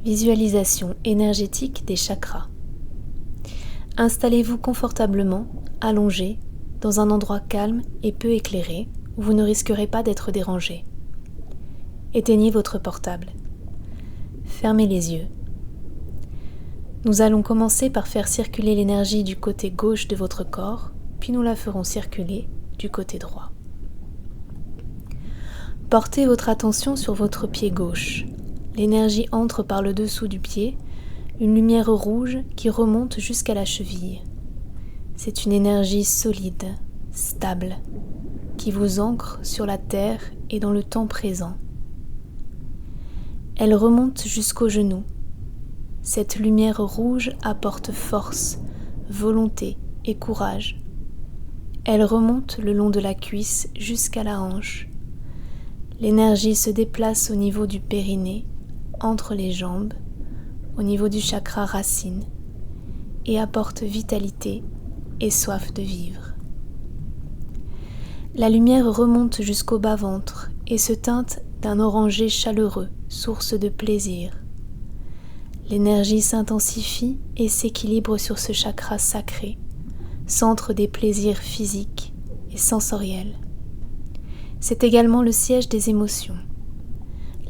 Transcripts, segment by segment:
Visualisation énergétique des chakras. Installez-vous confortablement, allongé, dans un endroit calme et peu éclairé où vous ne risquerez pas d'être dérangé. Éteignez votre portable. Fermez les yeux. Nous allons commencer par faire circuler l'énergie du côté gauche de votre corps, puis nous la ferons circuler du côté droit. Portez votre attention sur votre pied gauche. L'énergie entre par le dessous du pied, une lumière rouge qui remonte jusqu'à la cheville. C'est une énergie solide, stable, qui vous ancre sur la terre et dans le temps présent. Elle remonte jusqu'aux genoux. Cette lumière rouge apporte force, volonté et courage. Elle remonte le long de la cuisse jusqu'à la hanche. L'énergie se déplace au niveau du périnée, entre les jambes, au niveau du chakra racine, et apporte vitalité et soif de vivre. La lumière remonte jusqu'au bas-ventre et se teinte d'un orangé chaleureux, source de plaisir. L'énergie s'intensifie et s'équilibre sur ce chakra sacré, centre des plaisirs physiques et sensoriels. C'est également le siège des émotions.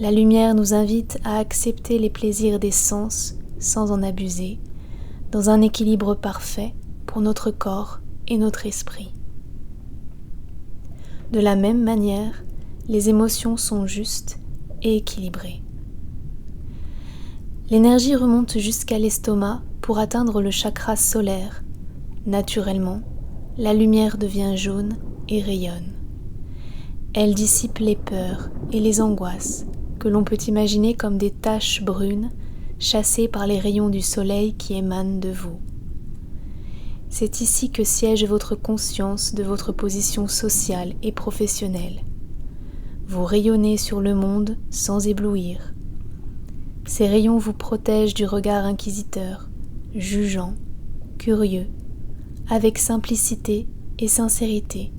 La lumière nous invite à accepter les plaisirs des sens sans en abuser, dans un équilibre parfait pour notre corps et notre esprit. De la même manière, les émotions sont justes et équilibrées. L'énergie remonte jusqu'à l'estomac pour atteindre le chakra solaire. Naturellement, la lumière devient jaune et rayonne. Elle dissipe les peurs et les angoisses que l'on peut imaginer comme des taches brunes chassées par les rayons du soleil qui émanent de vous. C'est ici que siège votre conscience de votre position sociale et professionnelle. Vous rayonnez sur le monde sans éblouir. Ces rayons vous protègent du regard inquisiteur, jugeant, curieux, avec simplicité et sincérité.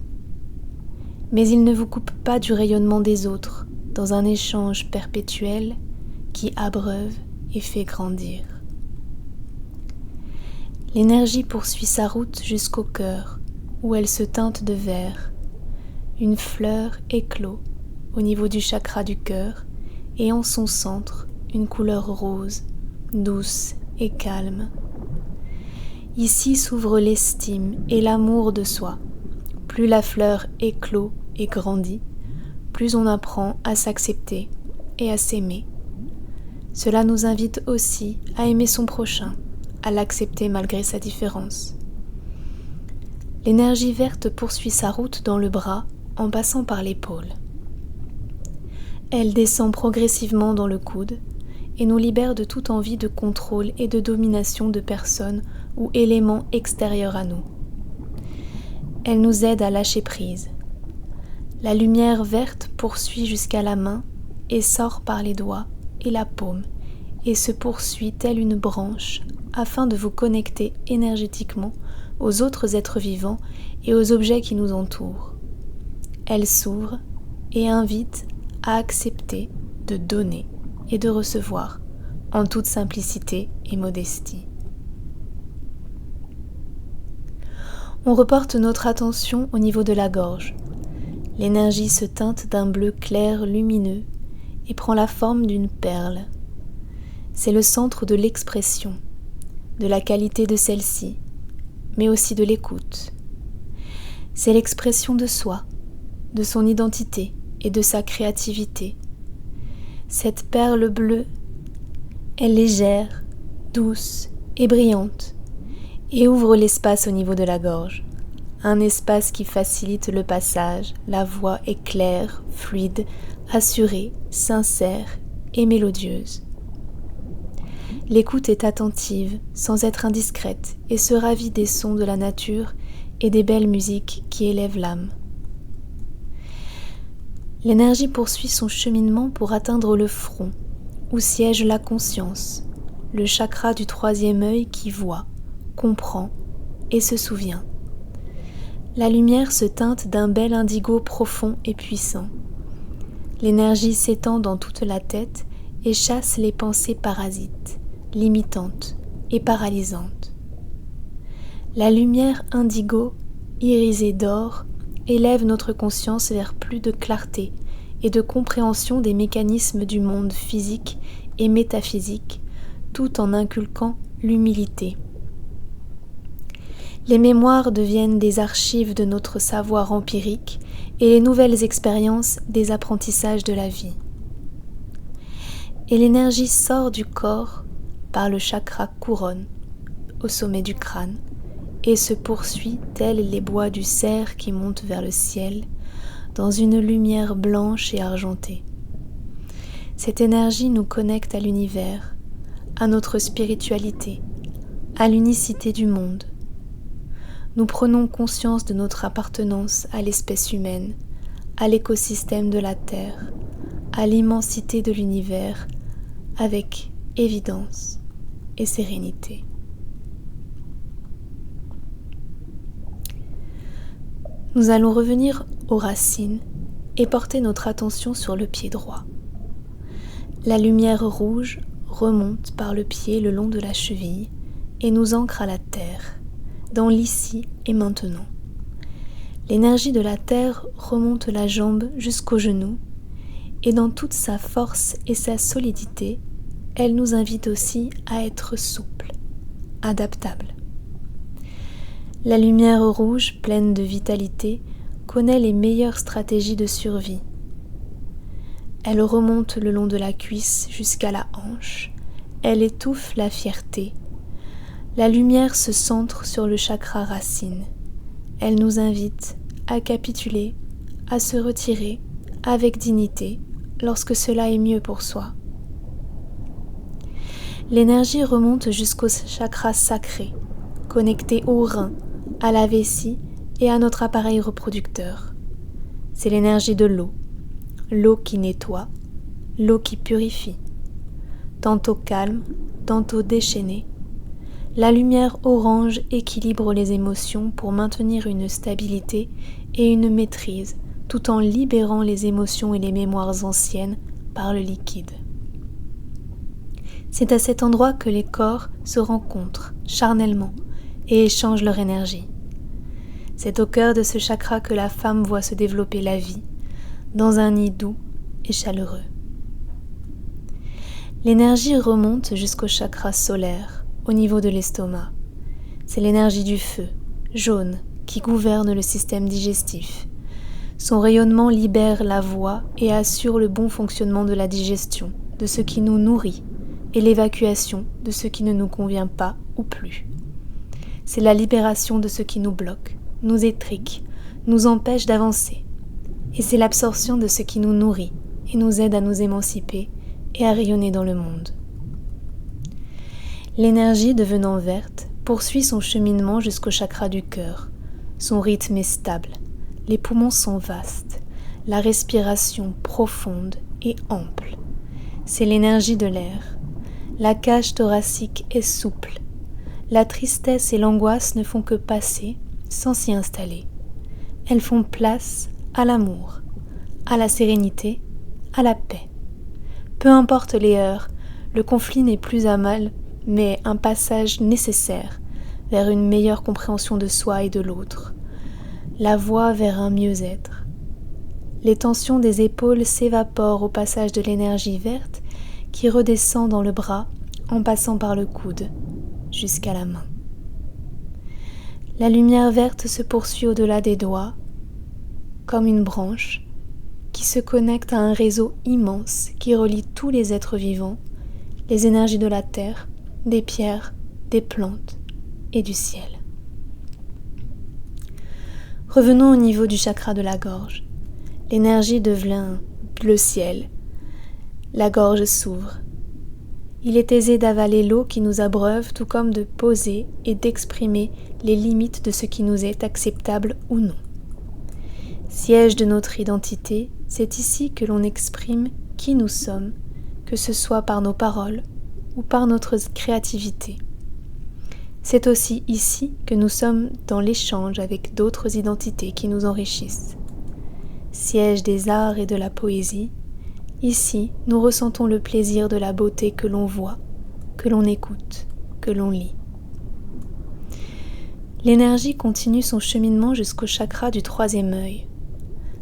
Mais ils ne vous coupent pas du rayonnement des autres, dans un échange perpétuel qui abreuve et fait grandir. L'énergie poursuit sa route jusqu'au cœur, où elle se teinte de vert. Une fleur éclot au niveau du chakra du cœur et en son centre, une couleur rose, douce et calme. Ici s'ouvre l'estime et l'amour de soi. Plus la fleur éclot et grandit, plus on apprend à s'accepter et à s'aimer. Cela nous invite aussi à aimer son prochain, à l'accepter malgré sa différence. L'énergie verte poursuit sa route dans le bras en passant par l'épaule. Elle descend progressivement dans le coude et nous libère de toute envie de contrôle et de domination de personnes ou éléments extérieurs à nous. Elle nous aide à lâcher prise. La lumière verte poursuit jusqu'à la main et sort par les doigts et la paume et se poursuit telle une branche afin de vous connecter énergétiquement aux autres êtres vivants et aux objets qui nous entourent. Elle s'ouvre et invite à accepter de donner et de recevoir en toute simplicité et modestie. On reporte notre attention au niveau de la gorge. L'énergie se teinte d'un bleu clair lumineux et prend la forme d'une perle. C'est le centre de l'expression, de la qualité de celle-ci, mais aussi de l'écoute. C'est l'expression de soi, de son identité et de sa créativité. Cette perle bleue est légère, douce et brillante et ouvre l'espace au niveau de la gorge. Un espace qui facilite le passage, la voix est claire, fluide, assurée, sincère et mélodieuse. L'écoute est attentive, sans être indiscrète, et se ravit des sons de la nature et des belles musiques qui élèvent l'âme. L'énergie poursuit son cheminement pour atteindre le front, où siège la conscience, le chakra du troisième œil qui voit, comprend et se souvient. La lumière se teinte d'un bel indigo profond et puissant. L'énergie s'étend dans toute la tête et chasse les pensées parasites, limitantes et paralysantes. La lumière indigo, irisée d'or, élève notre conscience vers plus de clarté et de compréhension des mécanismes du monde physique et métaphysique, tout en inculquant l'humilité. Les mémoires deviennent des archives de notre savoir empirique et les nouvelles expériences des apprentissages de la vie. Et l'énergie sort du corps par le chakra couronne, au sommet du crâne, et se poursuit tels les bois du cerf qui montent vers le ciel, dans une lumière blanche et argentée. Cette énergie nous connecte à l'univers, à notre spiritualité, à l'unicité du monde. Nous prenons conscience de notre appartenance à l'espèce humaine, à l'écosystème de la Terre, à l'immensité de l'univers, avec évidence et sérénité. Nous allons revenir aux racines et porter notre attention sur le pied droit. La lumière rouge remonte par le pied le long de la cheville et nous ancre à la terre, dans l'ici et maintenant. L'énergie de la terre remonte la jambe jusqu'au genou et dans toute sa force et sa solidité, elle nous invite aussi à être souple, adaptable. La lumière rouge, pleine de vitalité, connaît les meilleures stratégies de survie. Elle remonte le long de la cuisse jusqu'à la hanche, elle étouffe la fierté. La lumière se centre sur le chakra racine. Elle nous invite à capituler, à se retirer avec dignité lorsque cela est mieux pour soi. L'énergie remonte jusqu'au chakra sacré, connecté au rein, à la vessie et à notre appareil reproducteur. C'est l'énergie de l'eau qui nettoie, l'eau qui purifie. Tantôt calme, tantôt déchaînée, la lumière orange équilibre les émotions pour maintenir une stabilité et une maîtrise tout en libérant les émotions et les mémoires anciennes par le liquide. C'est à cet endroit que les corps se rencontrent charnellement et échangent leur énergie. C'est au cœur de ce chakra que la femme voit se développer la vie, dans un nid doux et chaleureux. L'énergie remonte jusqu'au chakra solaire, au niveau de l'estomac. C'est l'énergie du feu, jaune, qui gouverne le système digestif. Son rayonnement libère la voie et assure le bon fonctionnement de la digestion, de ce qui nous nourrit, et l'évacuation de ce qui ne nous convient pas ou plus. C'est la libération de ce qui nous bloque, nous étrique, nous empêche d'avancer. Et c'est l'absorption de ce qui nous nourrit et nous aide à nous émanciper et à rayonner dans le monde. L'énergie, devenant verte, poursuit son cheminement jusqu'au chakra du cœur. Son rythme est stable, les poumons sont vastes, la respiration profonde et ample. C'est l'énergie de l'air. La cage thoracique est souple. La tristesse et l'angoisse ne font que passer sans s'y installer. Elles font place à l'amour, à la sérénité, à la paix. Peu importe les heures, le conflit n'est plus un mal, mais un passage nécessaire vers une meilleure compréhension de soi et de l'autre, la voie vers un mieux-être. Les tensions des épaules s'évaporent au passage de l'énergie verte qui redescend dans le bras en passant par le coude jusqu'à la main. La lumière verte se poursuit au-delà des doigts, comme une branche qui se connecte à un réseau immense qui relie tous les êtres vivants, les énergies de la terre, des pierres, des plantes et du ciel. Revenons au niveau du chakra de la gorge. L'énergie devient bleu ciel. La gorge s'ouvre. Il est aisé d'avaler l'eau qui nous abreuve, tout comme de poser et d'exprimer les limites de ce qui nous est acceptable ou non. Siège de notre identité, c'est ici que l'on exprime qui nous sommes, que ce soit par nos paroles ou par notre créativité. C'est aussi ici que nous sommes dans l'échange avec d'autres identités qui nous enrichissent. Siège des arts et de la poésie, Ici, nous ressentons le plaisir de la beauté que l'on voit, que l'on écoute, que l'on lit. L'énergie continue son cheminement jusqu'au chakra du troisième œil.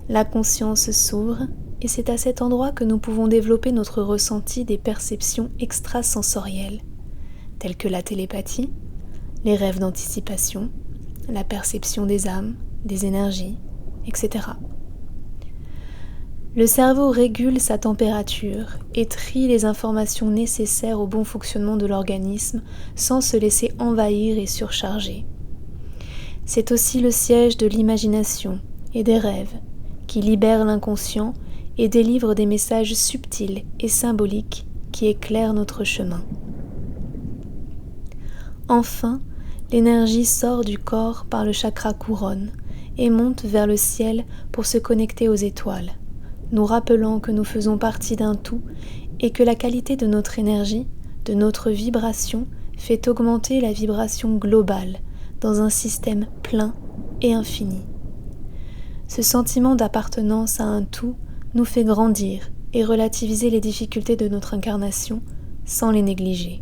La conscience s'ouvre et c'est à cet endroit que nous pouvons développer notre ressenti des perceptions extrasensorielles, telles que la télépathie, les rêves d'anticipation, la perception des âmes, des énergies, etc. Le cerveau régule sa température et trie les informations nécessaires au bon fonctionnement de l'organisme sans se laisser envahir et surcharger. C'est aussi le siège de l'imagination et des rêves qui libère l'inconscient et délivre des messages subtils et symboliques qui éclairent notre chemin. Enfin, l'énergie sort du corps par le chakra couronne et monte vers le ciel pour se connecter aux étoiles, nous rappelant que nous faisons partie d'un tout et que la qualité de notre énergie, de notre vibration, fait augmenter la vibration globale dans un système plein et infini. Ce sentiment d'appartenance à un tout nous fait grandir et relativiser les difficultés de notre incarnation sans les négliger.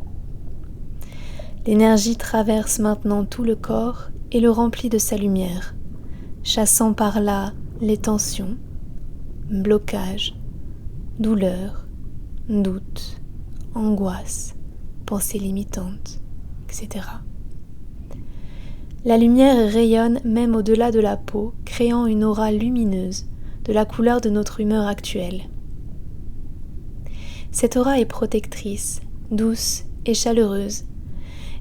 L'énergie traverse maintenant tout le corps et le remplit de sa lumière, chassant par là les tensions, blocages, douleurs, doutes, angoisses, pensées limitantes, etc. La lumière rayonne même au-delà de la peau, créant une aura lumineuse de la couleur de notre humeur actuelle. Cette aura est protectrice, douce et chaleureuse.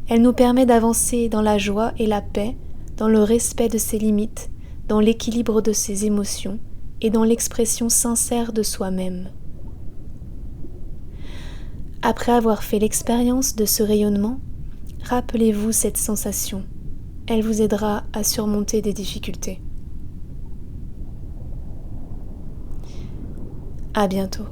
Elle nous permet d'avancer dans la joie et la paix, dans le respect de ses limites, dans l'équilibre de ses émotions et dans l'expression sincère de soi-même. Après avoir fait l'expérience de ce rayonnement, rappelez-vous cette sensation. Elle vous aidera à surmonter des difficultés. À bientôt.